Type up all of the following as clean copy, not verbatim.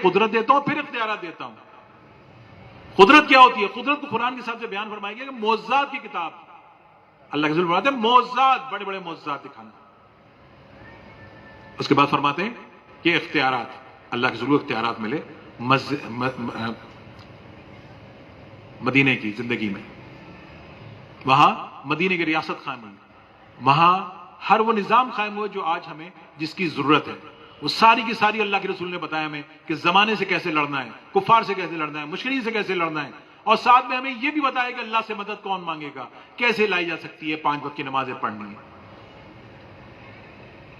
قدرت دیتا ہوں پھر اختیارات دیتا ہوں. قدرت کیا ہوتی ہے؟ قدرت کو قرآن کے حساب سے بیان فرمایا گیا کہ معجزات کی کتاب. اللہ کے رسول فرماتے ہیں معجزات، بڑے بڑے معجزات دکھانا. اس کے بعد فرماتے ہیں کہ اختیارات، اللہ کے رسول کو اختیارات ملے مدینے کی زندگی میں. وہاں مدینے کی ریاست قائم ہوئی، وہاں ہر وہ نظام قائم ہوا جو آج ہمیں جس کی ضرورت ہے. وہ ساری کی ساری اللہ کے رسول نے بتایا ہمیں کہ زمانے سے کیسے لڑنا ہے، کفار سے کیسے لڑنا ہے، مشرکین سے کیسے لڑنا ہے. اور ساتھ میں ہمیں یہ بھی بتایا کہ اللہ سے مدد کون مانگے گا، کیسے لائی جا سکتی ہے، 5 وقت کی نمازیں پڑھنی ہے.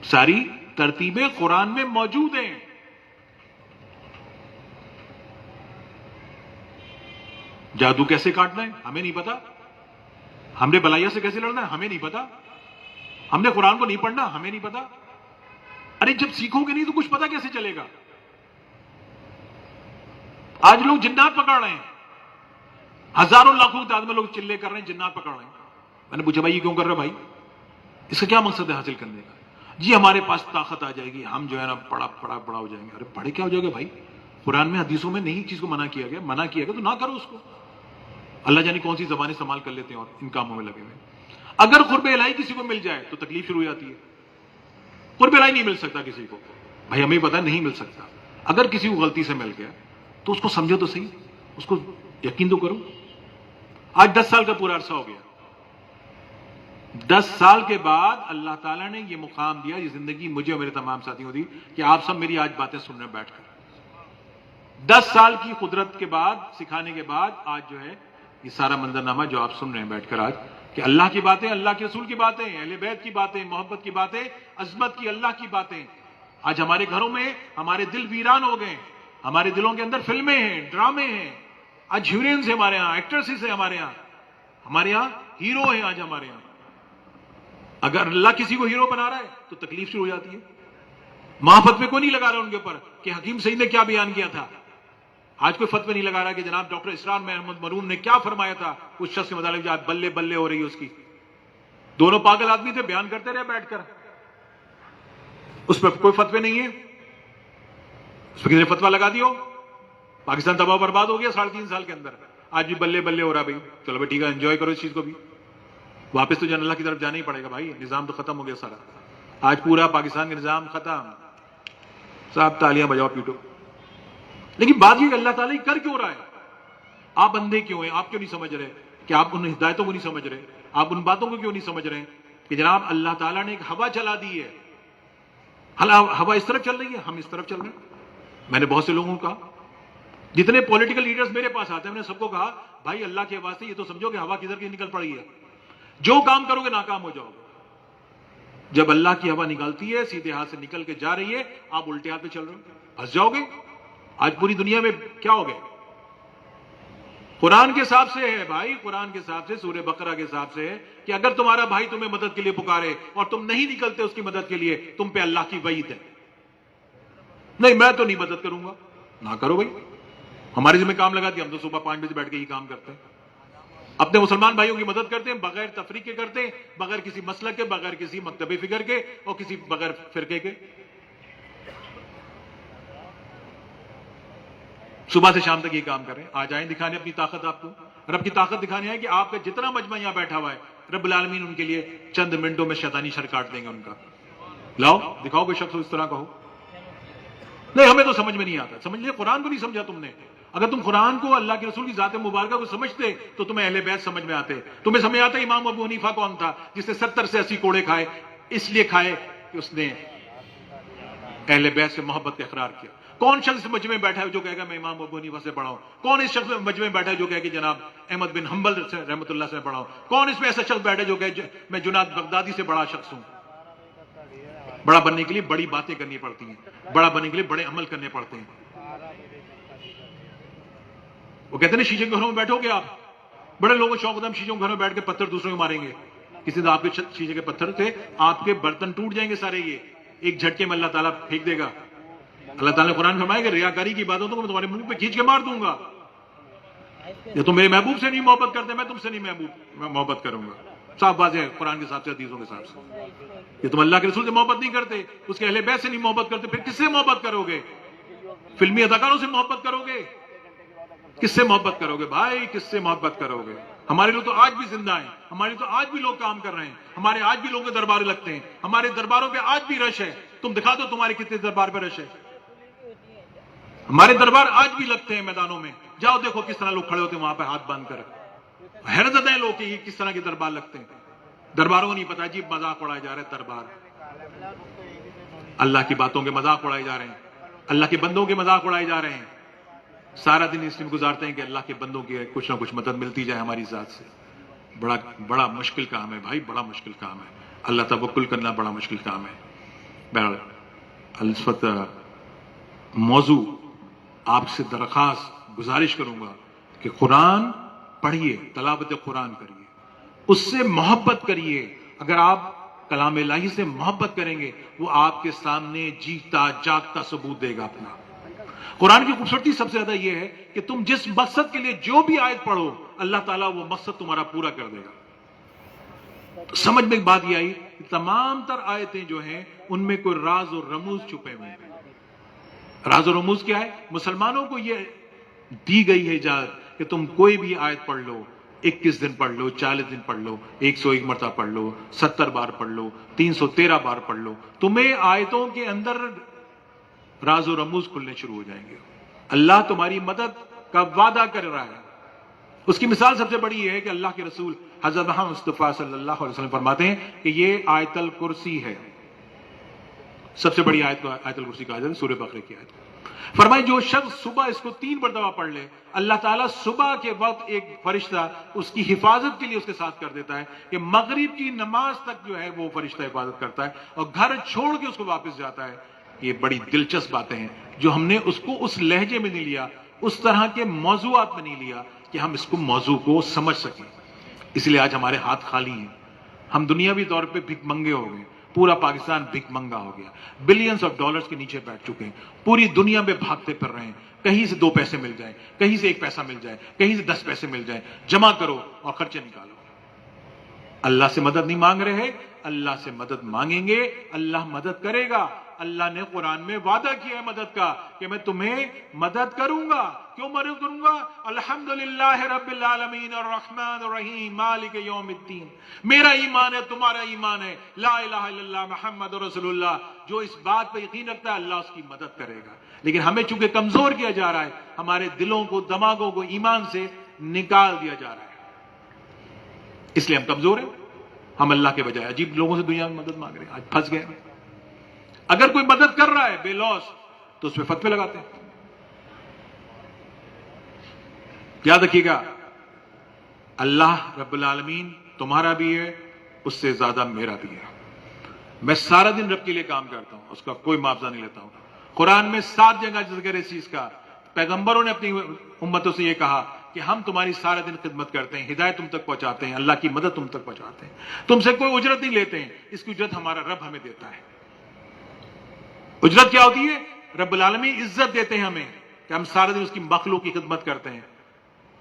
ساری ترتیبیں قرآن میں موجود ہیں. جادو کیسے کاٹنا ہے ہمیں نہیں پتا، ہم نے بلائیہ سے کیسے لڑنا ہے ہمیں نہیں پتا، ہم نے قرآن کو نہیں پڑھنا ہمیں نہیں پتا. ارے جب سیکھو گے نہیں تو کچھ پتا کیسے چلے گا؟ آج لوگ جنات پکڑ رہے ہیں، ہزاروں لاکھوں تعداد میں لوگ چلے کر رہے ہیں، جنات پکڑ رہے ہیں. میں نے پوچھا بھائی یہ کیوں کر رہے بھائی، اس کا کیا مقصد ہے حاصل کرنے کا؟ جی ہمارے پاس طاقت آ جائے گی، ہم جو ہے نا بڑا ہو جائیں گے. ارے بڑے کیا ہو جائے گا بھائی؟ قرآن میں حدیثوں میں نہیں چیز کو منع کیا گیا تو نہ کرو اس کو. اللہ جانے کون سی زبانیں استعمال کر لیتے ہیں اور ان کاموں میں لگے ہوئے. اگر قرب الہی کسی کو مل جائے تو تکلیف شروع ہو جاتی ہے. قرب الہی نہیں مل سکتا کسی کو، بھائی ہمیں پتا نہیں مل سکتا. اگر کسی کو غلطی سے مل گیا تو اس کو سمجھو تو صحیح، اس کو یقین تو کرو. آج 10 سال کا پورا عرصہ ہو گیا، 10 سال کے بعد اللہ تعالیٰ نے یہ مقام دیا، یہ زندگی مجھے اور میرے تمام ساتھیوں دی کہ آپ سب میری آج باتیں سن رہے ہیں بیٹھ کر. 10 سال کی قدرت کے بعد، سکھانے کے بعد آج جو ہے یہ سارا منظرنامہ جو آپ سن رہے ہیں بیٹھ کر آج، کہ اللہ کی باتیں، اللہ کے رسول کی باتیں، اہل بیت کی باتیں، محبت کی باتیں، عظمت کی اللہ کی باتیں. آج ہمارے گھروں میں ہمارے دل ویران ہو گئے، ہمارے دلوں کے اندر فلمیں ہیں، ڈرامے ہیں. آج ہیروئنز ہیں ہمارے ہاں، ایکٹریسز ہیں ہمارے یہاں ہیرو ہیں آج ہمارے یہاں. اگر اللہ کسی کو ہیرو بنا رہا ہے تو تکلیف شروع ہو جاتی ہے. محبت میں کوئی نہیں لگا رہا ان کے اوپر کہ حکیم سعید نے کیا بیان کیا تھا. آج کوئی فتوی نہیں لگا رہا کہ جناب ڈاکٹر اسرار محمد مرون نے کیا فرمایا تھا اس شخص کے متعلق جو آج بلے بلے ہو رہی ہے اس کی. دونوں پاگل آدمی تھے، بیان کرتے رہے بیٹھ کر، اس پہ کوئی فتوی نہیں ہے. اس پہ کسی نے فتویٰ لگا دی ہو، پاکستان تباہ برباد ہو گیا 3.5 سال کے اندر. آج بھی بلے بلے ہو رہا بھائی. چلو بھائی ٹھیک ہے، انجوائے کرو اس چیز کو بھی. واپس تو جن اللہ کی طرف جانا ہی پڑے گا بھائی، نظام تو ختم ہو گیا سارا. آج پورا پاکستان کا نظام ختم. صاحب تالیاں بجاؤ پیٹو. لیکن بات یہ کہ اللہ تعالیٰ کر کیوں رہا ہے؟ آپ اندھے کیوں ہیں؟ آپ کیوں نہیں سمجھ رہے کہ آپ ان ہدایتوں کو نہیں سمجھ رہے؟ آپ ان باتوں کو کیوں نہیں سمجھ رہے کہ جناب اللہ تعالیٰ نے ایک ہوا چلا دی ہے، ہوا اس طرف چل رہی ہے، ہم اس طرف چل رہے ہیں. میں نے بہت سے لوگوں کو کہا، جتنے پولیٹیکل لیڈرز میرے پاس آتے ہیں میں نے سب کو کہا بھائی اللہ کے واسطے یہ تو سمجھو کہ ہوا کدھر کی نکل پڑی ہے. جو کام کرو گے ناکام ہو جاؤ گے. جب اللہ کی ہوا نکلتی ہے، سیدھے ہاتھ سے نکل کے جا رہی ہے، آپ الٹے ہاتھ پہ چل رہے ہو، پھنس جاؤ گے. آج پوری دنیا میں کیا ہو گئے؟ قرآن کے حساب سے ہے بھائی، قرآن کے حساب سے، سورہ بقرہ کے حساب سے ہے کہ اگر تمہارا بھائی تمہیں مدد کے لیے پکارے اور تم نہیں نکلتے اس کی مدد کے لیے، تم پہ اللہ کی وعید ہے. نہیں میں تو نہیں مدد کروں گا، نہ کرو بھائی. ہمارے ذمہ کام لگا دیا، ہم تو صبح 5 بجے بیٹھ کے یہ کام کرتے ہیں. اپنے مسلمان بھائیوں کی مدد کرتے ہیں بغیر تفریق کے، کرتے ہیں بغیر کسی مسلک کے، بغیر کسی مکتبی فکر کے اور کسی بغیر فرقے کے. صبح سے شام تک یہ کام کریں. آ جائیں دکھانے اپنی طاقت. آپ کو رب کی طاقت دکھانی ہے کہ آپ کا جتنا مجمع یہاں بیٹھا ہوا ہے، رب العالمین ان کے لیے چند منٹوں میں شیطانی شر کاٹ دیں گے ان کا. لاؤ دکھاؤ کوئی شخص اس طرح کا ہو. نہیں ہمیں تو سمجھ میں نہیں آتا. سمجھ لے قرآن کو نہیں سمجھا تم نے. اگر تم قرآن کو، اللہ کے رسول کی ذات مبارکہ کو سمجھتے تو تمہیں اہل بیت سمجھ میں آتے. تمہیں سمجھ آتا امام ابو حنیفہ کون تھا جس نے 70 سے 80 کوڑے کھائے؟ اس لیے کھائے کہ اس نے اہل بیت سے محبت کا اقرار کیا. کون شخص مجمع میں بیٹھا ہے جو کہے گا میں امام ابو حنیفہ سے پڑھا ہوں؟ کون اس شخص مجمع میں بیٹھا ہے جو کہے کہ جناب احمد بن حنبل رحمۃ اللہ سے پڑھا ہوں؟ کون اس میں ایسا شخص بیٹھا ہے جو کہے میں جنید بغدادی سے بڑا شخص ہوں؟ بڑا بننے کے لیے بڑی باتیں کرنی پڑتی ہیں، بڑا بننے کے لیے بڑے عمل کرنے پڑتے ہیں. وہ کہتے ہیں نا شیشے کے گھروں میں بیٹھو گے آپ، بڑے لوگوں شوق ہوتا ہے ہم شیشوں کے گھروں میں بیٹھ کے پتھر دوسروں کو ماریں گے. کسی دن آپ کے شیشے کے پتھر سے آپ کے برتن ٹوٹ جائیں گے سارے، یہ ایک جھٹکے میں اللہ تعالیٰ پھینک دے گا. اللہ تعالیٰ نے قرآن فرمایا کہ ریاکاری کی باتوں کو میں تمہارے منہ پہ کھینچ کے مار دوں گا. یا تم میرے محبوب سے نہیں محبت کرتے، میں تم سے نہیں محبت کروں گا. صاف واضح ہے قرآن کے ساتھ سے، حدیثوں کے ساتھ سے. کہ تم اللہ کے رسول سے محبت نہیں کرتے، اس کے اہل بیت سے نہیں محبت کرتے، پھر کس سے محبت کرو گے؟ فلمی اداکاروں سے محبت کرو گے؟ کس سے محبت کرو گے بھائی؟ کس سے محبت کرو گے؟ ہمارے لوگ تو آج بھی زندہ ہیں، ہمارے تو آج بھی لوگ کام کر رہے ہیں، ہمارے آج بھی لوگوں کے دربار لگتے ہیں، ہمارے درباروں پہ آج بھی رش ہے۔ تم دکھا دو تمہارے کتنے دربار پہ رش ہے۔ ہمارے دربار آج بھی لگتے ہیں میدانوں میں، جاؤ دیکھو کس طرح لوگ کھڑے ہوتے ہیں وہاں پہ ہاتھ باندھ کر۔ حیرت زدہ ہیں لوگ کہ یہ کس طرح کے دربار لگتے ہیں۔ درباروں کو نہیں پتا جی مذاق اڑائے جا رہے ہیں، دربار اللہ کی باتوں کے مذاق اڑائے جا رہے ہیں، اللہ کے بندوں کے مذاق اڑائے جا رہے ہیں۔ سارا دن اس میں گزارتے ہیں کہ اللہ کے بندوں کی کچھ نہ کچھ مدد ملتی جائے ہماری ذات سے۔ بڑا مشکل کام ہے بھائی، بڑا مشکل کام ہے۔ اللہ توکل کرنا بڑا مشکل کام ہے۔ بہرحال اس وقت موضوع آپ سے درخواست گزارش کروں گا کہ قرآن پڑھیے، تلاوت قرآن کریے، اس سے محبت کریے۔ اگر آپ کلام الہی سے محبت کریں گے وہ آپ کے سامنے جیتا جاگتا ثبوت دے گا اپنا۔ قرآن کی خوبصورتی سب سے زیادہ یہ ہے کہ تم جس مقصد کے لیے جو بھی آیت پڑھو اللہ تعالیٰ وہ مقصد تمہارا پورا کر دے گا۔ تو سمجھ میں ایک بات یہ آئی کہ تمام تر آیتیں جو ہیں ان میں کوئی راز اور رموز چھپے ہوئے ہیں۔ راز اور رموز کیا ہے؟ مسلمانوں کو یہ دی گئی ہے اجازت کہ تم کوئی بھی آیت پڑھ لو، 21 دن پڑھ لو، 40 دن پڑھ لو، 101 مرتبہ پڑھ لو، 70 بار پڑھ لو، 313 بار پڑھ لو، تمہیں آیتوں کے اندر راز و رموز کھلنے شروع ہو جائیں گے۔ اللہ تمہاری مدد کا وعدہ کر رہا ہے۔ اس کی مثال سب سے بڑی یہ ہے کہ اللہ کے رسول حضرت محمد مصطفیٰ صلی اللہ علیہ وسلم فرماتے ہیں کہ یہ آیت الکرسی ہے، سب سے بڑی آیت کو آیت الکرسی کہا جاتا ہے، سورہ بقرہ کی آیت۔ فرمائے جو شخص صبح اس کو 3 مرتبہ پڑھ لے اللہ تعالیٰ صبح کے وقت ایک فرشتہ اس کی حفاظت کے لیے اس کے ساتھ کر دیتا ہے کہ مغرب کی نماز تک جو ہے وہ فرشتہ حفاظت کرتا ہے اور گھر چھوڑ کے اس کو واپس جاتا ہے۔ یہ بڑی دلچسپ باتیں ہیں جو ہم نے اس کو اس لہجے میں نہیں لیا، اس طرح کے موضوعات میں نہیں لیا کہ ہم اس کو موضوع کو سمجھ سکیں۔ اس لیے آج ہمارے ہاتھ خالی ہیں، ہم دنیاوی طور پہ بھک منگے ہو گئے، پورا پاکستان بھک منگا ہو گیا، بلینز آف ڈالرز کے نیچے بیٹھ چکے ہیں، پوری دنیا میں بھاگتے پھر رہے ہیں، کہیں سے 2 پیسے مل جائیں، کہیں سے 1 پیسہ مل جائے، کہیں سے 10 پیسے مل جائیں، جمع کرو اور خرچے نکالو۔ اللہ سے مدد نہیں مانگ رہے، اللہ سے مدد مانگیں گے اللہ مدد کرے گا۔ اللہ نے قرآن میں وعدہ کیا ہے مدد کا کہ میں تمہیں مدد کروں گا۔ کیوں مدد کروں گا؟ الحمدللہ رب العالمین الرحمن الرحیم مالک یوم الدین۔ میرا ایمان ہے، تمہارا ایمان ہے، لا الہ الا اللہ محمد رسول اللہ۔ جو اس بات پہ یقین رکھتا ہے اللہ اس کی مدد کرے گا۔ لیکن ہمیں چونکہ کمزور کیا جا رہا ہے، ہمارے دلوں کو، دماغوں کو ایمان سے نکال دیا جا رہا ہے، اس لیے ہم کمزور ہیں۔ ہم اللہ کے بجائے عجیب لوگوں سے دنیا میں مدد مانگ رہے ہیں، آج پھنس گئے ہیں۔ اگر کوئی مدد کر رہا ہے بے لوث تو اس پہ فتوے لگاتے ہیں۔ یاد رکھیے گا اللہ رب العالمین تمہارا بھی ہے، اس سے زیادہ میرا بھی ہے۔ میں سارا دن رب کے لیے کام کرتا ہوں، اس کا کوئی معاوضہ نہیں لیتا ہوں۔ قرآن میں 7 جگہ ذکر ہے اس چیز کا۔ پیغمبروں نے اپنی امتوں سے یہ کہا کہ ہم تمہاری سارا دن خدمت کرتے ہیں، ہدایت تم تک پہنچاتے ہیں، اللہ کی مدد تم تک پہنچاتے ہیں، تم سے کوئی اجرت نہیں لیتے ہیں، اس کی اجرت ہمارا رب ہمیں دیتا ہے۔ اجرت کیا ہوتی ہے؟ رب العالمین عزت دیتے ہیں ہمیں کہ ہم سارے دن اس کی مخلوق کی خدمت کرتے ہیں۔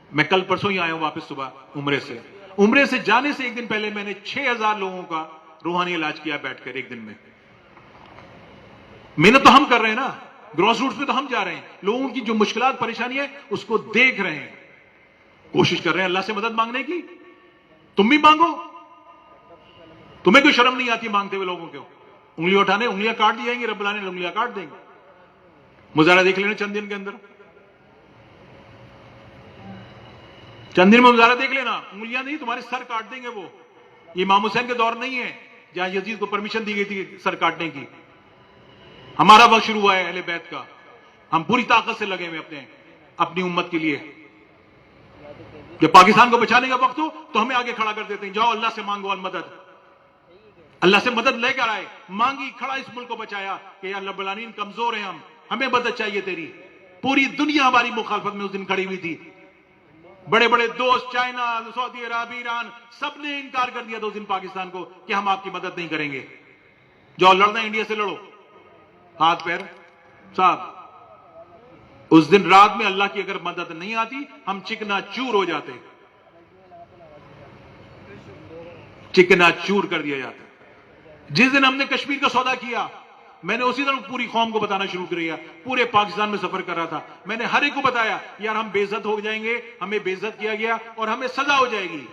میں کل پرسوں ہی آیا ہوں واپس صبح عمرے سے جانے سے 1 دن پہلے میں نے 6000 لوگوں کا روحانی علاج کیا بیٹھ کر 1 دن میں۔ محنت تو ہم کر رہے ہیں نا، گراس روٹس پہ تو ہم جا رہے ہیں، لوگوں کی جو مشکلات پریشانی ہے اس کو دیکھ رہے ہیں، کوشش کر رہے ہیں اللہ سے مدد مانگنے کی۔ تم بھی مانگو، تمہیں کوئی شرم نہیں آتی مانگتے ہوئے لوگوں کو؟ انگلیاں اٹھانے، انگلیاں کاٹ دی جائیں گی، رب العالمین نے انگلیاں کاٹ دیں گے۔ مظاہرہ دیکھ لینا چند دن کے اندر، چند دن میں مظاہرہ دیکھ لینا، انگلیاں نہیں تمہارے سر کاٹ دیں گے وہ۔ یہ امام حسین کے دور نہیں ہے جہاں یزید کو پرمیشن دی گئی تھی سر کاٹنے کی۔ ہمارا وقت شروع ہوا ہے اہل بیت کا، ہم پوری طاقت سے لگے ہوئے اپنی امت کے لیے۔ جب پاکستان کو بچانے کا وقت ہو تو ہمیں آگے کھڑا کر دیتے ہیں، جاؤ اللہ سے مانگو المدد۔ اللہ سے مدد لے کر آئے، مانگی، کھڑا اس ملک کو بچایا کہ اللہ رب العالمین کمزور ہیں ہمیں مدد چاہیے تیری۔ پوری دنیا ہماری مخالفت میں اس دن کھڑی ہوئی تھی، بڑے بڑے دوست چائنا، سعودی عرب، ایران، سب نے انکار کر دیا 2 دن پاکستان کو کہ ہم آپ کی مدد نہیں کریں گے۔ جاؤ لڑنا انڈیا سے لڑو، ہاتھ پیر صاحب۔ اس دن رات میں اللہ کی اگر مدد نہیں آتی ہم چکنا چور ہو جاتے، چکنا چور کر دیا جاتا۔ جس دن ہم نے کشمیر کا سودا کیا میں نے اسی طرح پوری قوم کو بتانا شروع کر دیا. پورے پاکستان میں سفر کر رہا تھا, میں نے ہر ایک کو بتایا یار ہم بے عزت ہو جائیں گے, ہمیں بے عزت کیا گیا اور ہمیں سزا ہو جائے گی.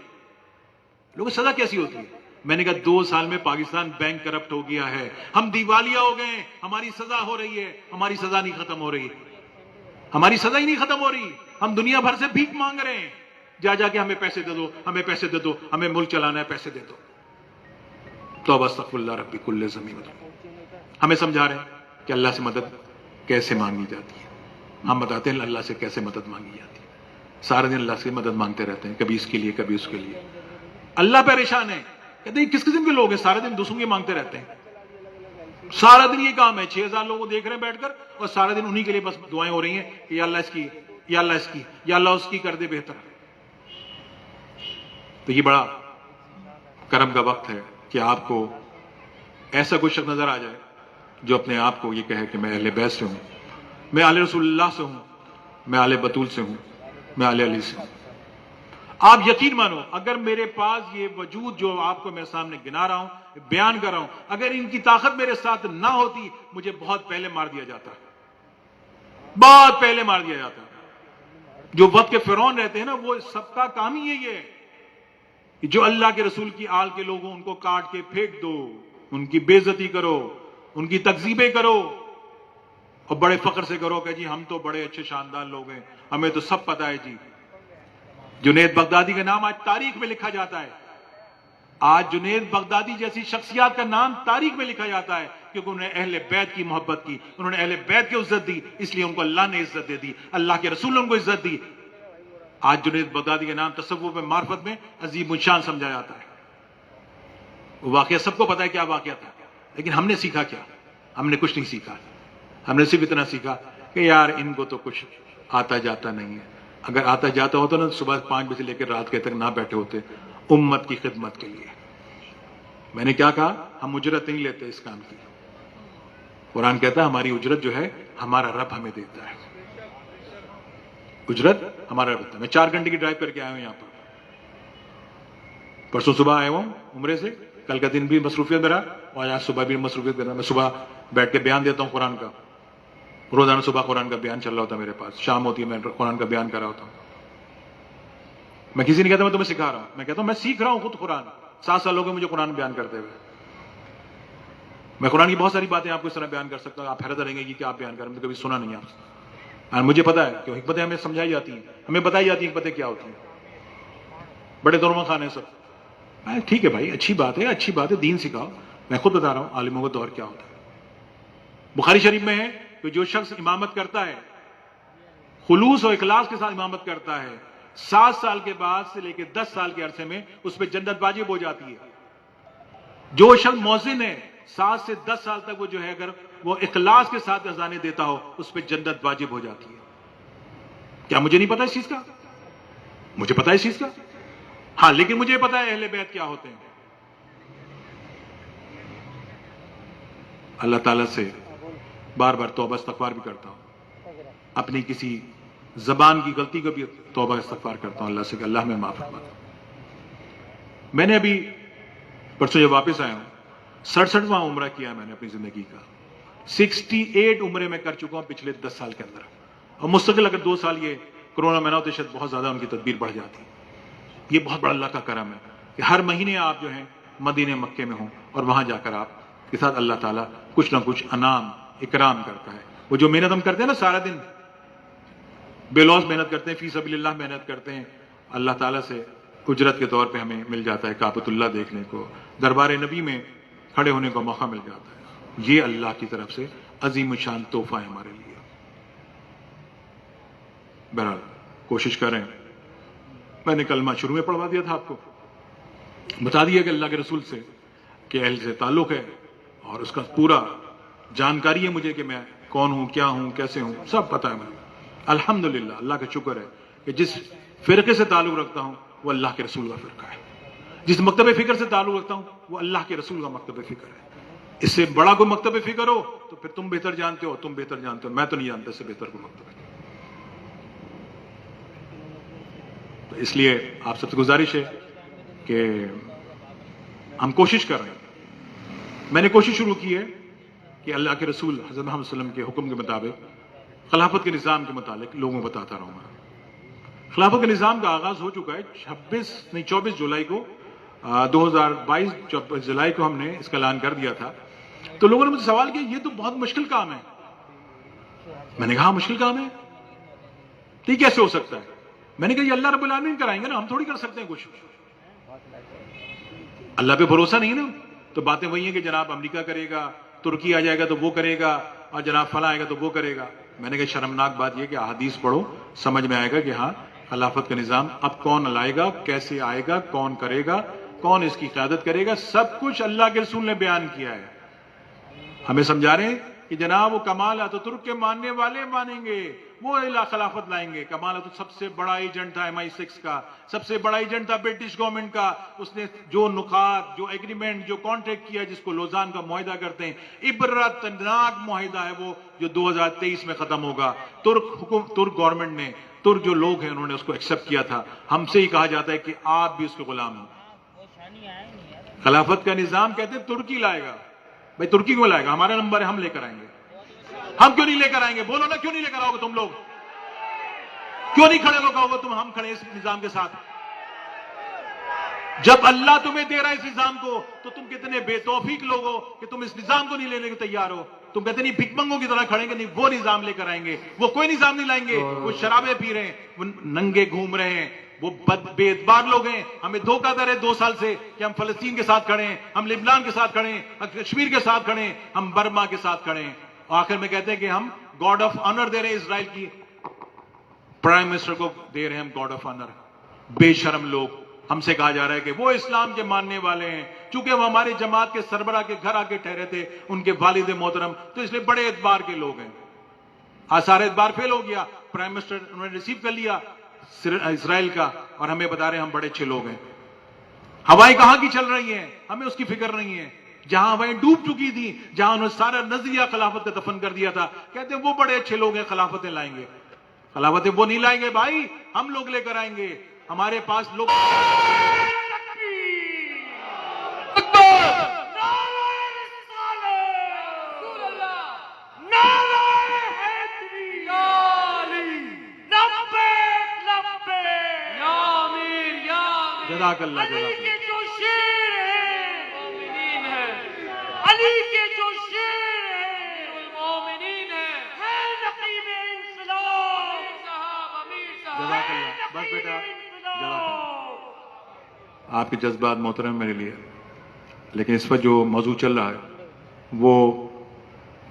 لوگوں سزا کیسی ہوتی ہے؟ میں نے کہا 2 سال میں پاکستان بینک کرپٹ ہو گیا ہے, ہم دیوالیہ ہو گئے, ہماری سزا ہو رہی ہے, ہماری سزا نہیں ختم ہو رہی, ہماری سزا ہی نہیں ختم ہو رہی. ہم دنیا بھر سے بھیک مانگ رہے ہیں, جا کے ہمیں پیسے دے دو, ہمیں پیسے دے دو, ہمیں ملک چلانا ہے, پیسے دے دو. توبہ استغفر اللہ ربی کل زمین. ہمیں سمجھا رہے ہیں کہ اللہ سے مدد کیسے مانگی جاتی ہے. ہم بتاتے ہیں اللہ سے کیسے مدد مانگی جاتی ہے. سارے دن اللہ سے مدد مانگتے رہتے ہیں, کبھی اس کے لیے کبھی اس کے لیے. اللہ پریشان ہے, کہتے ہیں کس قسم کے لوگ ہیں سارے دن دوسروں کے مانگتے رہتے ہیں. سارا دن یہ کام ہے, 6000 لوگوں کو دیکھ رہے ہیں بیٹھ کر اور سارا دن انہی کے لیے بس دعائیں ہو رہی ہیں کہ یا اللہ اس کی, یا اللہ اس کی, یا اللہ اس کی کر دے بہتر. تو یہ بڑا کرم کا وقت ہے کہ آپ کو ایسا کوئی شخص نظر آ جائے جو اپنے آپ کو یہ کہے کہ میں اہل بیت سے ہوں, میں آل رسول اللہ سے ہوں, میں آل بطول سے ہوں, میں آل علی سے ہوں. آپ یقین مانو اگر میرے پاس یہ وجود جو آپ کو میں سامنے گنا رہا ہوں, بیان کر رہا ہوں, اگر ان کی طاقت میرے ساتھ نہ ہوتی مجھے بہت پہلے مار دیا جاتا, بہت پہلے مار دیا جاتا. جو وقت کے فرعون رہتے ہیں نا, وہ سب کا کام ہی یہی ہے کہ جو اللہ کے رسول کی آل کے لوگوں ان کو کاٹ کے پھینک دو, ان کی بے عزتی کرو, ان کی تکذیبیں کرو اور بڑے فخر سے کرو کہ جی ہم تو بڑے اچھے شاندار لوگ ہیں, ہمیں تو سب پتہ ہے. جی جنید بغدادی کا نام آج تاریخ میں لکھا جاتا ہے, آج جنید بغدادی جیسی شخصیات کا نام تاریخ میں لکھا جاتا ہے کیونکہ انہوں نے اہل بیت کی محبت کی, انہوں نے اہل بیت کی عزت دی, اس لیے ان کو اللہ نے عزت دے دی, اللہ کے رسول نے ان کو عزت دی. آج جنید بغدادی کا نام تصوف میں, معرفت میں عظیم الشان سمجھا جاتا ہے. وہ واقعہ سب کو پتا ہے کیا واقعہ تھا, لیکن ہم نے سیکھا کیا؟ ہم نے کچھ نہیں سیکھا. ہم نے صرف اتنا سیکھا کہ یار ان کو تو کچھ آتا جاتا نہیں ہے. اگر آتا جاتا ہوتا نا صبح 5 بجے سے لے کر رات کے تک نہ بیٹھے ہوتے امت کی خدمت کے لیے. میں نے کیا کہا؟ ہم اجرت نہیں لیتے اس کام کی. قرآن کہتا ہے ہماری اجرت جو ہے ہمارا رب ہمیں دیتا ہے, اجرت ہمارا رب دیتا ہے. میں 4 گھنٹے کی ڈرائیو کر کے آیا ہوں یہاں پر, پرسوں صبح آیا ہوں عمرے سے, کل کا دن بھی مصروفیت میرا اور آج صبح بھی مصروفیت میرا. میں صبح بیٹھ کے بیان دیتا ہوں قرآن کا, روزانہ صبح قرآن کا بیان چل رہا ہوتا ہے میرے پاس, شام ہوتی ہے میں قرآن کا بیان کر رہا ہوتا ہوں. میں کسی نے کہتا میں تمہیں سکھا رہا ہوں, میں کہتا ہوں میں سیکھ رہا ہوں خود قرآن. 7 سال ہو گئے مجھے قرآن بیان کرتے ہوئے. میں قرآن کی بہت ساری باتیں آپ کو اس طرح بیان کر سکتا ہوں, آپ حیرت رہیں گے کہ آپ بیان کریں, مجھے کبھی سنا نہیں آپ سے. مجھے پتا ہے کہ حکمتیں ہمیں سمجھائی جاتی ہیں, ہمیں بتائی جاتی ہیں حکمتیں کیا ہوتی ہیں. بڑے دوروں خانے سب, ٹھیک ہے بھائی, اچھی بات ہے, اچھی بات ہے, دین سکھاؤ. میں خود بتا رہا ہوں عالموں کا دور کیا ہوتا ہے. بخاری شریف میں ہے کہ جو شخص امامت کرتا ہے, خلوص اور اخلاص کے ساتھ امامت کرتا ہے, 7 سال کے بعد سے لے کے 10 سال کے عرصے میں اس پہ جنت واجب ہو جاتی ہے. جو شخص مؤذن ہے 7 سے 10 سال تک وہ جو ہے اگر وہ اخلاص کے ساتھ اذانیں دیتا ہو اس پہ جنت واجب ہو جاتی ہے. کیا مجھے نہیں پتا اس چیز کا؟ مجھے پتا ہے اس چیز کا, ہاں, لیکن مجھے پتا ہے اہل بیت کیا ہوتے ہیں. اللہ تعالیٰ سے بار بار توبہ استغفار بھی کرتا ہوں, اپنی کسی زبان کی غلطی کو بھی توبہ استغفار کرتا ہوں اللہ سے کہ اللہ میں معاف فرما. میں نے ابھی پرسوں جب واپس آیا ہوں 67واں عمرہ کیا میں نے اپنی زندگی کا. 68 عمرے میں کر چکا ہوں پچھلے 10 سال کے اندر, اور مستقل اگر 2 سال یہ کرونا میں نہ ہوتے شاید بہت زیادہ ان کی تدبیر بڑھ جاتی. یہ بہت بڑا اللہ کا کرم ہے کہ ہر مہینے آپ جو ہیں مدینے مکے میں ہوں اور وہاں جا کر آپ کے ساتھ اللہ تعالیٰ کچھ نہ کچھ انعام اکرام کرتا ہے. وہ جو محنت ہم کرتے ہیں نا سارا دن بے لوث محنت کرتے ہیں, فی سبیل اللہ محنت کرتے ہیں, اللہ تعالیٰ سے اجرت کے طور پہ ہمیں مل جاتا ہے کعبۃ اللہ دیکھنے کو, دربار نبی میں کھڑے ہونے کا موقع مل جاتا ہے. یہ اللہ کی طرف سے عظیم الشان تحفہ ہے ہمارے لیے. بہرحال کوشش کریں. میں نے کلمہ شروع میں پڑھوا دیا تھا, آپ کو بتا دیا کہ اللہ کے رسول سے کہ اہل سے تعلق ہے اور اس کا پورا جانکاری ہے مجھے کہ میں کون ہوں, کیا ہوں, کیسے ہوں, سب پتہ ہے مجھے. الحمدللہ اللہ کا شکر ہے کہ جس فرقے سے تعلق رکھتا ہوں وہ اللہ کے رسول کا فرقہ ہے, جس مکتب فکر سے تعلق رکھتا ہوں وہ اللہ کے رسول کا مکتب فکر ہے. اس سے بڑا کوئی مکتب فکر ہو تو پھر تم بہتر جانتے ہو, تم بہتر جانتے ہو, میں تو نہیں جانتا اس سے بہتر کوئی مکتب ہے. تو اس لیے آپ سب سے گزارش ہے کہ ہم کوشش کر رہے ہیں. میں نے کوشش شروع کی ہے کہ اللہ کے رسول حضرت محمد صلی اللہ علیہ وسلم کے حکم کے مطابق خلافت کے نظام کے متعلق لوگوں کو بتاتا رہوں گا۔ خلافت کے نظام کا آغاز ہو چکا ہے 24 جولائی کو 2022 24 جولائی کو ہم نے اس کا اعلان کر دیا تھا۔ تو لوگوں نے مجھ سے سوال کیا یہ تو بہت مشکل کام ہے۔ میں نے کہا مشکل کام ہے تو یہ کیسے ہو سکتا ہے؟ میں نے کہا یہ اللہ رب العالمین کرائیں گے نا، ہم تھوڑی کر سکتے ہیں کچھ۔ اللہ پہ بھروسہ نہیں نا، تو باتیں وہی ہیں کہ جناب امریکہ کرے گا، ترکی آ جائے گا تو وہ کرے گا، اور جناب فلاں آئے گا تو وہ کرے گا۔ میں نے کہا شرمناک بات یہ کہ احادیث پڑھو، سمجھ میں آئے گا کہ ہاں خلافت کا نظام اب کون لائے گا، کیسے آئے گا، کون کرے گا، کون اس کی قیادت کرے گا، سب کچھ اللہ کے رسول نے بیان کیا ہے۔ ہمیں سمجھا رہے ہیں کہ جناب وہ کمال اتاترک کے ماننے والے مانیں گے، وہ خلافت لائیں گے۔ کمال اتاترک سب سے بڑا ایجنٹ تھا MI6 کا، سب سے بڑا ایجنٹ تھا برٹش گورنمنٹ کا۔ اس نے جو نکات، جو ایگریمنٹ، جو کانٹریکٹ کیا جس کو لوزان کا معاہدہ کرتے ہیں، عبرتناک معاہدہ ہے وہ جو 2023 میں ختم ہوگا۔ ترک گورنمنٹ نے، ترک جو لوگ ہیں انہوں نے اس کو ایکسپٹ کیا تھا۔ ہم سے ہی کہا جاتا ہے کہ آپ بھی اس کے غلام ہیں۔ خلافت کا نظام کہتے ہیں ترکی لائے گا۔ بھائی ترکی کیوں لائے گا؟ ہمارا نمبر ہے، ہم لے کر آئیں گے۔ ہم کیوں نہیں لے کر آئیں گے؟ بولو نا، کیوں نہیں لے کر آؤ گے تم لوگ؟ کیوں نہیں کھڑے ہو تم؟ ہم کھڑے اس نظام کے ساتھ۔ جب اللہ تمہیں دے رہا ہے اس نظام کو تو تم کتنے بے توفیق لوگ ہو کہ تم اس نظام کو نہیں لینے کو تیار ہو۔ تم کہتے نہیں بھک منگوں کی طرح کھڑیں گے، نہیں وہ نظام لے کر آئیں گے۔ وہ کوئی نظام نہیں لائیں گے، وہ شرابیں پی رہے ہیں، وہ ننگے گھوم رہے ہیں، وہ بے اعتبار لوگ ہیں۔ ہمیں دھوکہ دے رہے 2 سال سے کہ ہم فلسطین کے ساتھ کھڑے ہیں، ہم لبنان کے ساتھ کھڑے ہیں، کشمیر کے ساتھ کھڑے ہیں، ہم برما کے ساتھ کھڑے ہیں۔ آخر میں کہتے ہیں کہ ہم گاڈ آف آنر دے رہے ہیں، اسرائیل کی پرائم منسٹر کو دے رہے ہیں ہم گاڈ آف آنر۔ بے شرم لوگ۔ ہم سے کہا جا رہا ہے کہ وہ اسلام کے ماننے والے ہیں، چونکہ وہ ہمارے جماعت کے سربراہ کے گھر آ کے ٹھہرے تھے، ان کے والد محترم، تو اس لیے بڑے اعتبار کے لوگ ہیں۔ آثار اعتبار فیل ہو گیا، پرائم منسٹر انہوں نے ریسیو کر لیا اسرائیل کا، اور ہمیں بتا رہے ہیں ہم بڑے اچھے لوگ ہیں۔ ہوائیں کہاں کی چل رہی ہیں ہمیں اس کی فکر نہیں ہے۔ جہاں ہوائیں ڈوب چکی تھی، جہاں انہوں نے سارا نظریہ خلافت کا دفن کر دیا تھا، کہتے ہیں وہ بڑے اچھے لوگ ہیں، خلافتیں لائیں گے۔ خلافتیں وہ نہیں لائیں گے بھائی، ہم لوگ لے کر آئیں گے۔ ہمارے پاس لوگ جزاک اللہ علی کے جو شیر ہیں، علی کے جو شیر ہیں، ہے نقیب انقلاب۔ جزاک اللہ، بس بیٹا جزاک اللہ۔ آپ کے جذبات محترم میرے لیے، لیکن اس پر جو موضوع چل رہا ہے وہ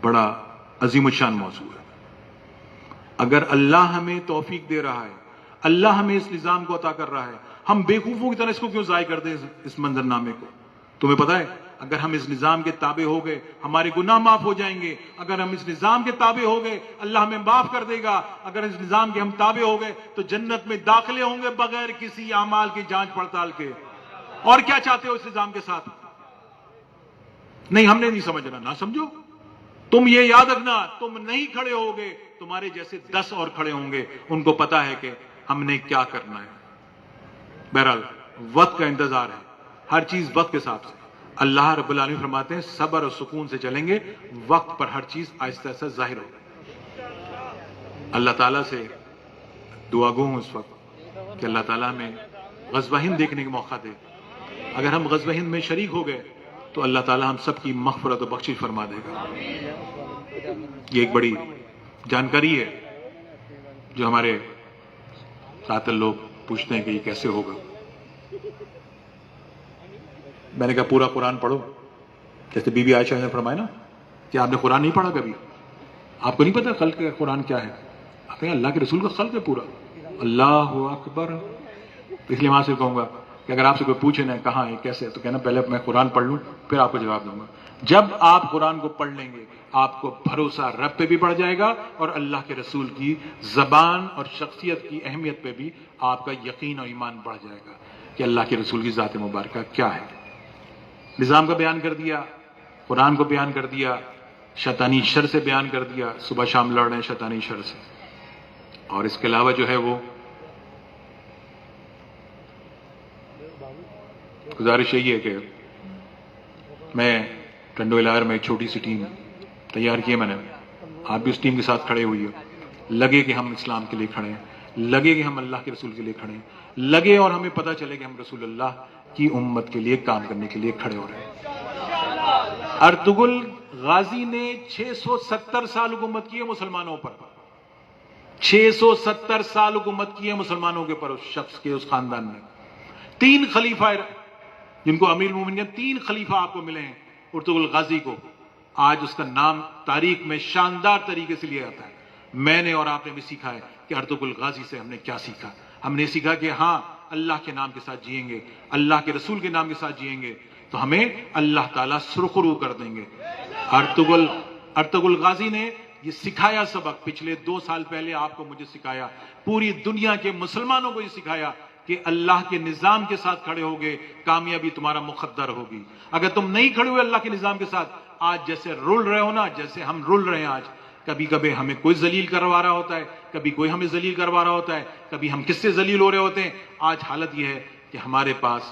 بڑا عظیم الشان موضوع ہے۔ اگر اللہ ہمیں توفیق دے رہا ہے، اللہ ہمیں اس نظام کو عطا کر رہا ہے، ہم بیوقوفوں کی طرح اس کو کیوں ضائع کر دیں اس منظرنامے کو؟ تمہیں پتا ہے اگر ہم اس نظام کے تابع ہو گئے ہمارے گناہ معاف ہو جائیں گے۔ اگر ہم اس نظام کے تابع ہو گئے اللہ ہمیں معاف کر دے گا۔ اگر اس نظام کے ہم تابع ہو گئے تو جنت میں داخلے ہوں گے بغیر کسی اعمال کی جانچ پڑتال کے۔ اور کیا چاہتے ہو اس نظام کے ساتھ؟ نہیں ہم نے نہیں سمجھنا، نہ سمجھو۔ تم یہ یاد رکھنا، تم نہیں کھڑے ہوگے تمہارے جیسے 10 اور کھڑے ہوں گے، ان کو پتا ہے کہ ہم نے کیا کرنا ہے۔ بہرحال وقت کا انتظار ہے، ہر چیز وقت کے حساب سے۔ اللہ رب العالمین فرماتے ہیں صبر اور سکون سے چلیں گے، وقت پر ہر چیز آہستہ آہستہ ظاہر ہوگی۔ اللہ تعالیٰ سے دعا گو ہوں اس وقت کہ اللہ تعالیٰ ہمیں غزوہ ہند دیکھنے کا موقع دے۔ اگر ہم غزوہ ہند میں شریک ہو گئے تو اللہ تعالیٰ ہم سب کی مغفرت و بخشش فرما دے گا۔ یہ ایک بڑی جانکاری ہے جو ہمارے ساتھ لوگ پوچھتے ہیں کہ یہ کیسے ہوگا۔ میں نے کہا پورا قرآن پڑھو، جیسے بی بی عائشہ نے فرمایا نا کہ آپ نے قرآن نہیں پڑھا کبھی، آپ کو نہیں پتا خلق کا قرآن کیا ہے؟ آپ کہیں اللہ کے رسول کا خلق ہے پورا۔ اللہ اکبر۔ اس لیے وہاں سے کہوں گا کہ اگر آپ سے کوئی پوچھے نا کہاں ہے کیسے، تو کہنا پہلے میں قرآن پڑھ لوں پھر آپ کو جواب دوں گا۔ جب آپ قرآن کو پڑھ لیں گے آپ کو بھروسہ رب پہ بھی بڑھ جائے گا اور اللہ کے رسول کی زبان اور شخصیت کی اہمیت پہ بھی آپ کا یقین اور ایمان بڑھ جائے گا کہ اللہ کے رسول کی ذات مبارکہ کیا ہے۔ نظام کا بیان کر دیا، قرآن کو بیان کر دیا، شیطانی شر سے بیان کر دیا، صبح شام لڑ رہے ہیں شیطانی شر سے۔ اور اس کے علاوہ جو ہے وہ گزارش یہی ہے کہ میں ٹنڈو الار میں ایک چھوٹی سی ٹیم تیار کیے میں نے. آپ بھی اس ٹیم کے ساتھ کھڑے ہوئیے. لگے کہ ہم اسلام کے لیے کھڑے ہیں, لگے کہ ہم اللہ کے رسول کے لیے کھڑے ہیں, لگے اور ہمیں پتہ چلے کہ ہم رسول اللہ کی امت کے لیے کام کرنے کے لیے کھڑے ہو رہے ہیں. ارطغرل غازی نے 670 سال حکومت کی ہے مسلمانوں پر. 670 سال حکومت کی ہے مسلمانوں کے پر, اس شخص کے, اس خاندان نے. 3 خلیفہ جن کو امیر المومنین, 3 خلیفہ آپ کو ملے ہیں ارطغرل غازی کو. آج اس کا نام تاریخ میں شاندار طریقے سے لیا جاتا ہے. میں نے اور آپ نے بھی سیکھا ہے کہ ارطغرل غازی سے ہم نے کیا سیکھا. ہم نے سیکھا کہ ہاں اللہ کے نام کے ساتھ جئیں گے, اللہ کے رسول کے نام کے ساتھ جئیں گے تو ہمیں اللہ تعالیٰ سرخرو کر دیں گے. ارطغرل غازی نے یہ سکھایا سبق, پچھلے 2 سال پہلے آپ کو مجھے سکھایا, پوری دنیا کے مسلمانوں کو یہ سکھایا کہ اللہ کے نظام کے ساتھ کھڑے ہوگے کامیابی تمہارا مقدر ہوگی. اگر تم نہیں کھڑے ہوئے اللہ کے نظام کے ساتھ, آج جیسے رول رہے ہو نا, جیسے ہم رول رہے ہیں آج, کبھی کبھی ہمیں کوئی ذلیل کروا رہا ہوتا ہے, کبھی کوئی ہمیں ذلیل کروا رہا ہوتا ہے, کبھی ہم کس سے ذلیل ہو رہے ہوتے ہیں. آج حالت یہ ہے کہ ہمارے پاس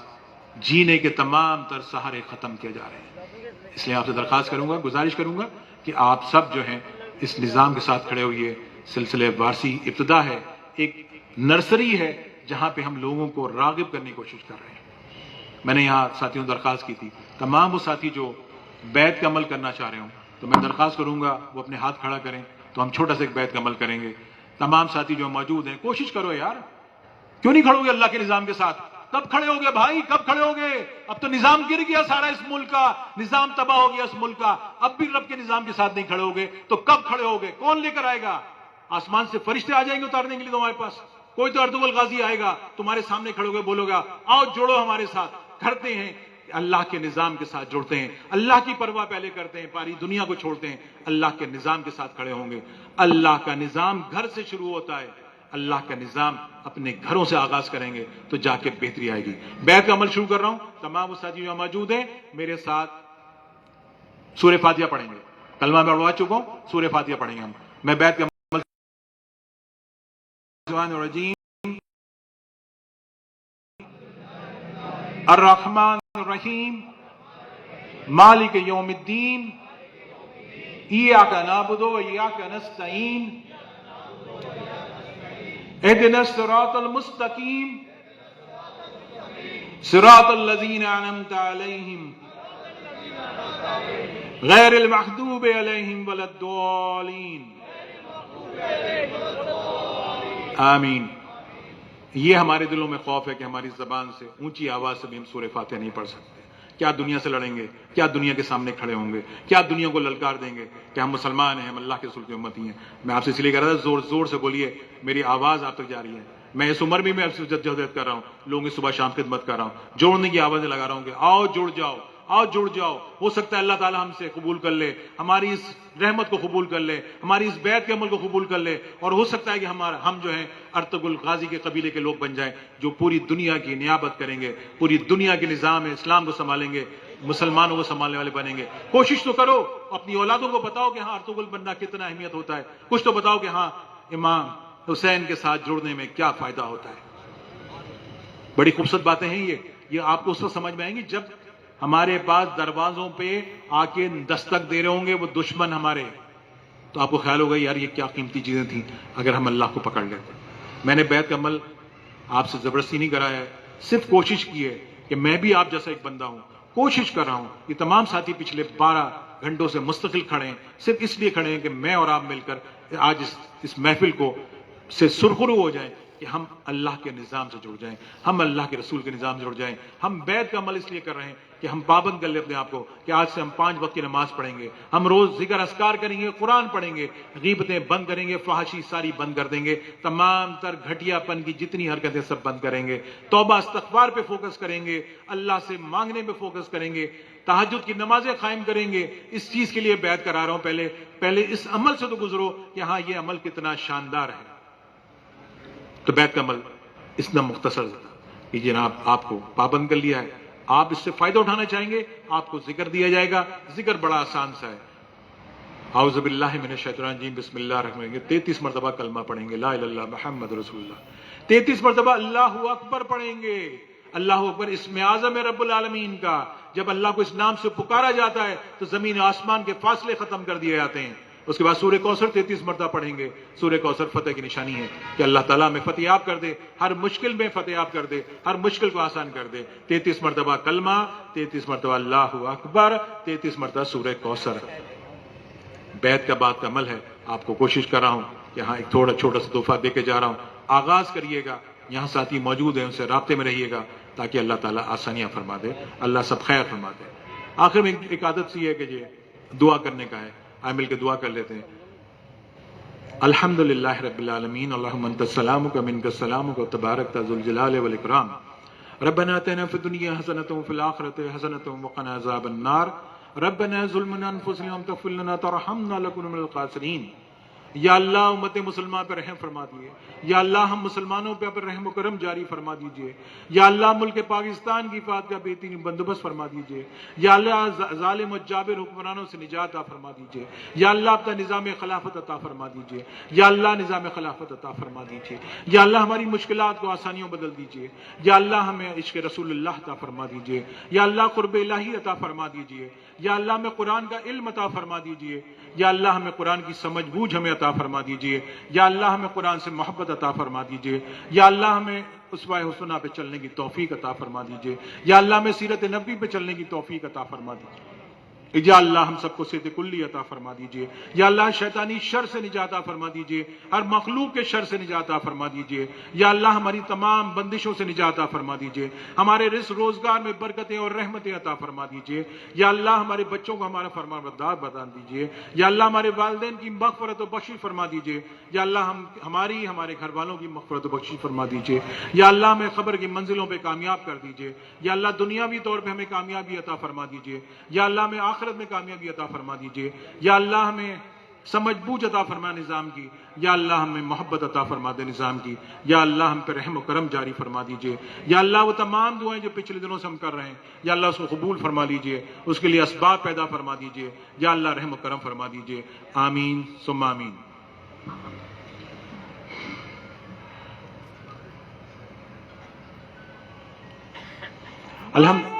جینے کے تمام تر سہارے ختم کیے جا رہے ہیں. اس لیے آپ سے درخواست کروں گا, گزارش کروں گا کہ آپ سب جو ہیں اس نظام کے ساتھ کھڑے ہوئے. سلسلہ وارسی ابتدا ہے, ایک نرسری ہے جہاں پہ ہم لوگوں کو راغب کرنے کی کوشش کر رہے ہیں. میں نے یہاں ساتھیوں درخواست کی تھی, تمام وہ ساتھی جو بیعت کا عمل کرنا چاہ رہے ہوں تو میں درخواست کروں گا وہ اپنے ہاتھ کھڑا کریں تو ہم چھوٹا سا ایک بیعت کا عمل کریں گے. تمام ساتھی جو موجود ہیں کوشش کرو یار, کیوں نہیں کھڑو گے اللہ کے نظام کے ساتھ؟ کب کھڑے ہوگے بھائی, کب کھڑے ہوگے؟ اب تو نظام گر گیا سارا اس ملک کا, نظام تباہ ہو گیا اس ملک کا, اب بھی رب کے نظام کے ساتھ نہیں کھڑے ہوگے تو کب کھڑے ہوگے؟ کون لے کر آئے گا؟ آسمان سے فرشتے آ جائیں گے اتارنے کے لیے تمہارے پاس؟ کوئی تو ارطغرل غازی آئے گا تمہارے سامنے کھڑے ہوگے, بولو گا آؤ جوڑو ہمارے ساتھ. کرتے ہیں اللہ کے نظام کے ساتھ جڑتے ہیں, اللہ کی پرواہ پہلے کرتے ہیں, پاری دنیا کو چھوڑتے ہیں, اللہ کے نظام کے ساتھ کھڑے ہوں گے. اللہ کا نظام گھر سے شروع ہوتا ہے, اللہ کا نظام اپنے گھروں سے آغاز کریں گے تو جا کے بہتری آئے گی. بیعت کا عمل شروع کر رہا ہوں, تمام وہ ساتھی جو موجود ہیں میرے ساتھ سورہ فاتحہ پڑھیں گے. کلمہ میں پڑھوا چکا ہوں, سورہ فاتحہ پڑھیں گے ہم. میں بیعت کا الرجیم الرحمن الرحیم مالک یوم الدین ایاک نعبد و ایاک نستعین اهدنا الصراط المستقیم صراط الذین انعمت علیہم غیر المغضوب علیہم ولا الضالین آمین. یہ ہمارے دلوں میں خوف ہے کہ ہماری زبان سے اونچی آواز سے بھی ہم سورہ فاتحہ نہیں پڑھ سکتے. کیا دنیا سے لڑیں گے, کیا دنیا کے سامنے کھڑے ہوں گے, کیا دنیا کو للکار دیں گے کہ ہم مسلمان ہیں, ہم اللہ کے رسول کی امتی ہیں. میں آپ سے اس لیے کہہ رہا تھا زور زور سے بولیے, میری آواز آپ تک جا رہی ہے. میں اس عمر بھی میں آپ سے جدوجہد کر رہا ہوں, لوگوں کی صبح شام خدمت کر رہا ہوں, جوڑنے کی آوازیں لگا رہا ہوں کہ آؤ جڑ جاؤ, آؤ جڑ جاؤ. ہو سکتا ہے اللہ تعالی ہم سے قبول کر لے, ہماری اس رحمت کو قبول کر لے, ہماری اس بیعت کے عمل کو قبول کر لے, اور ہو سکتا ہے کہ ہم جو ہیں ارطغرل غازی کے قبیلے کے لوگ بن جائیں جو پوری دنیا کی نیابت کریں گے, پوری دنیا کے نظام اسلام کو سنبھالیں گے, مسلمانوں کو سنبھالنے والے بنیں گے. کوشش تو کرو, اپنی اولادوں کو بتاؤ کہ ہاں ارطغرل بننا کتنا اہمیت ہوتا ہے. کچھ تو بتاؤ کہ ہاں امام حسین کے ساتھ جڑنے میں کیا فائدہ ہوتا ہے. بڑی خوبصورت باتیں ہیں یہ آپ کو اس وقت سمجھ میں آئیں گی جب ہمارے پاس دروازوں پہ آ کے دستک دے رہے ہوں گے وہ دشمن ہمارے, تو آپ کو خیال ہوگا یار یہ کیا قیمتی چیزیں تھیں اگر ہم اللہ کو پکڑ لیتے. میں نے بیعت کا عمل آپ سے زبردستی نہیں کرایا ہے, صرف کوشش کی ہے کہ میں بھی آپ جیسا ایک بندہ ہوں, کوشش کر رہا ہوں. یہ تمام ساتھی پچھلے 12 گھنٹوں سے مستقل کھڑے ہیں, صرف اس لیے کھڑے ہیں کہ میں اور آپ مل کر آج اس محفل کو سے سرخرو ہو جائیں کہ ہم اللہ کے نظام سے جڑ جائیں, ہم اللہ کے رسول کے نظام سے جڑ جائیں. ہم بیعت کا عمل اس لیے کر رہے ہیں کہ ہم پابند کر لیں اپنے آپ کو کہ آج سے ہم 5 وقت کی نماز پڑھیں گے, ہم روز ذکر اذکار کریں گے, قرآن پڑھیں گے, غیبتیں بند کریں گے, فحاشی ساری بند کر دیں گے, تمام تر گھٹیا پن کی جتنی حرکتیں سب بند کریں گے, توبہ استغفار پہ فوکس کریں گے, اللہ سے مانگنے پہ فوکس کریں گے, تہجد کی نمازیں قائم کریں گے. اس چیز کے لیے بیعت کرا رہا ہوں. پہلے اس عمل سے تو گزرو کہ ہاں یہ عمل کتنا شاندار ہے. تو بیعت کا عمل اتنا مختصر کہ جناب آپ کو پابند کر لیا ہے, آپ اس سے فائدہ اٹھانا چاہیں گے, آپ کو ذکر دیا جائے گا. ذکر بڑا آسان سا ہے, اعوذ باللہ من الشیطان الرجیم بسم اللہ الرحمن الرحیم 33 مرتبہ کلمہ پڑھیں گے, لا الہ الا اللہ محمد رسول اللہ. 33 مرتبہ اللہ اکبر پڑھیں گے, اللہ اکبر اسم اعظم ہے رب العالمین کا. جب اللہ کو اس نام سے پکارا جاتا ہے تو زمین آسمان کے فاصلے ختم کر دیے جاتے ہیں. اس کے بعد سورہ کوثر 33 مرتبہ پڑھیں گے. سورہ کوثر فتح کی نشانی ہے کہ اللہ تعالیٰ میں فتح یاب کر دے, ہر مشکل میں فتح یاب کر دے, ہر مشکل کو آسان کر دے. 33 مرتبہ کلمہ, 33 مرتبہ اللہ اکبر, 33 مرتبہ سورہ کوثر. بیت کا بعد کا عمل ہے. آپ کو کوشش کر رہا ہوں کہ ہاں ایک تھوڑا چھوٹا سا تحفہ دے کے جا رہا ہوں. آغاز کریے گا, یہاں ساتھی موجود ہیں, ان سے رابطے میں رہیے گا تاکہ اللہ تعالیٰ آسانیاں فرما دے, اللہ سب خیر فرما دے. آخر میں ایک عادت سی ہے کہ یہ دعا کرنے کا ہے. آئے مل کے دعا کر لیتے ہیں. الحمدللہ رب العالمین, اللہم انت السلام و منک السلام و تبارک ذو الجلال والاکرام. ربنا آتنا فی الدنیا حسنۃ وفی الآخرۃ حسنۃ وقنا عذاب النار. ربنا ظلمنا انفسنا وان تغفر لنا ترحمنا لنکن من الخاسرین. یا اللہ امت مسلمہ پہ رحم فرما دیجیے. یا اللہ ہم مسلمانوں پہ رحم و کرم جاری فرما دیجیے. یا اللہ ملک پاکستان کی حفاظت کا بہترین بندوبست فرما دیجیے. یا اللہ ظالم و جابر حکمرانوں سے نجات عطا فرما دیجیے. یا اللہ اپنا نظام خلافت عطا فرما دیجیے. یا اللہ نظام خلافت عطا فرما دیجیے. یا اللہ ہماری مشکلات کو آسانیوں بدل دیجیے. یا اللہ ہمیں عشق رسول اللہ عطا فرما دیجیے. یا اللہ قرب الہی عطا فرما دیجیے. یا اللہ ہمیں قرآن کا علم عطا فرما دیجیے. یا اللہ ہمیں قرآن کی سمجھ بوجھ ہمیں عطا فرما دیجیے. یا اللہ ہمیں قرآن سے محبت عطا فرما دیجیے. یا اللہ ہمیں اسوہ حسنہ پہ چلنے کی توفیق عطا فرما دیجیے. یا اللہ ہمیں سیرت نبوی پہ چلنے کی توفیق عطا فرما دیجیے. یا اللہ ہم سب کو صحت کلی عطا فرما دیجیے. یا اللہ شیطانی شر سے نجات عطا فرما دیجیے. ہر مخلوق کے شر سے نجات عطا فرما دیجیے. یا اللہ ہماری تمام بندشوں سے نجات عطا فرما دیجیے. ہمارے رزق روزگار میں برکتیں اور رحمتیں عطا فرما دیجیے. یا اللہ ہمارے بچوں کو ہمارا فرمانبردار بتا دیجیے. یا اللہ ہمارے والدین کی مغفرت و بخشش فرما دیجیے. یا اللہ ہمارے گھر والوں کی مغفرت و بخشش فرما دیجیے. یا اللہ ہمیں خبر کی منزلوں پہ کامیاب کر دیجیے. یا اللہ دنیاوی طور پہ ہمیں کامیابی عطا فرما دیجیے. یا اللہ ہمیں آخرت میں کامیابی عطا فرما دیجیے. یا اللہ ہمیں سمجھ بوجھ عطا فرما نظام کی. یا اللہ ہمیں محبت عطا فرما دے نظام کی. یا اللہ ہم پہ رحم و کرم جاری فرما دیجیے. یا اللہ وہ تمام دعائیں جو پچھلے دنوں سے ہم کر رہے ہیں, یا اللہ اس کو قبول فرما لیجیے. اس کے لیے اسباب پیدا فرما دیجیے. یا اللہ رحم و کرم فرما دیجیے. آمین ثم آمین. الحمد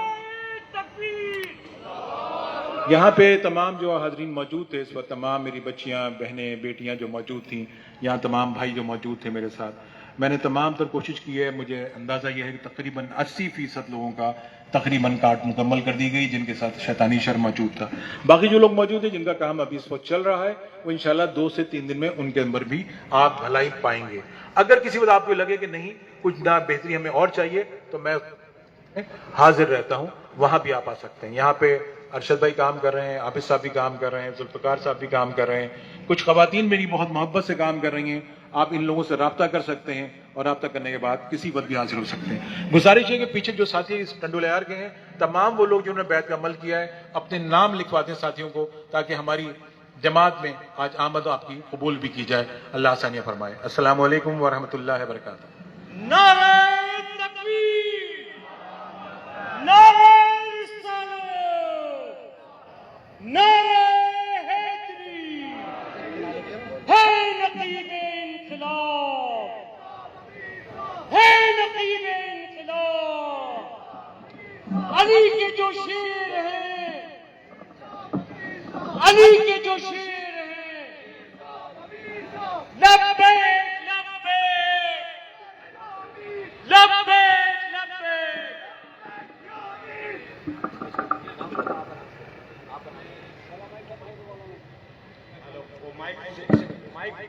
یہاں پہ تمام جو حاضرین موجود تھے اس وقت, تمام میری بچیاں, بہنیں, بیٹیاں جو موجود تھیں, یہاں تمام بھائی جو موجود تھے میرے ساتھ, میں نے تمام تر کوشش کی ہے. مجھے اندازہ یہ ہے کہ تقریباً 80% لوگوں کا تقریباً کارڈ مکمل کر دی گئی جن کے ساتھ شیطانی شر موجود تھا. باقی جو لوگ موجود ہیں جن کا کام ابھی اس وقت چل رہا ہے, وہ انشاءاللہ 2 سے 3 دن میں ان کے اندر بھی آپ بھلائی پائیں گے. اگر کسی وقت آپ کو لگے کہ نہیں کچھ نہ بہتری ہمیں اور چاہیے تو میں حاضر رہتا ہوں, وہاں بھی آپ آ سکتے ہیں. یہاں پہ ارشد بھائی کام کر رہے ہیں, حافظ صاحب بھی کام کر رہے ہیں, ذوالفقار صاحب بھی کام کر رہے ہیں, کچھ خواتین میری بہت محبت سے کام کر رہی ہیں. آپ ان لوگوں سے رابطہ کر سکتے ہیں اور رابطہ کرنے کے بعد کسی وقت بھی حاضر ہو سکتے ہیں. گزارش ہے کہ پیچھے جو ساتھی اس ٹنڈولیار کے ہیں, تمام وہ لوگ جنہوں نے بیعت کا عمل کیا ہے اپنے نام لکھوا دیں ساتھیوں کو, تاکہ ہماری جماعت میں آج آمد آپ کی قبول بھی کی جائے. اللہ آسانیاں فرمائے. السلام علیکم ورحمۃ اللہ وبرکاتہ. نعرہ تکبیر, نعرہ رسالت, نعرہ حیدری, ہے نقیب انقلاب, ہے نقیب انقلاب. علی کے جو شیر ہیں, علی کے جو شیر ہیں, لبیک لبیک لبیک لبیک. مائک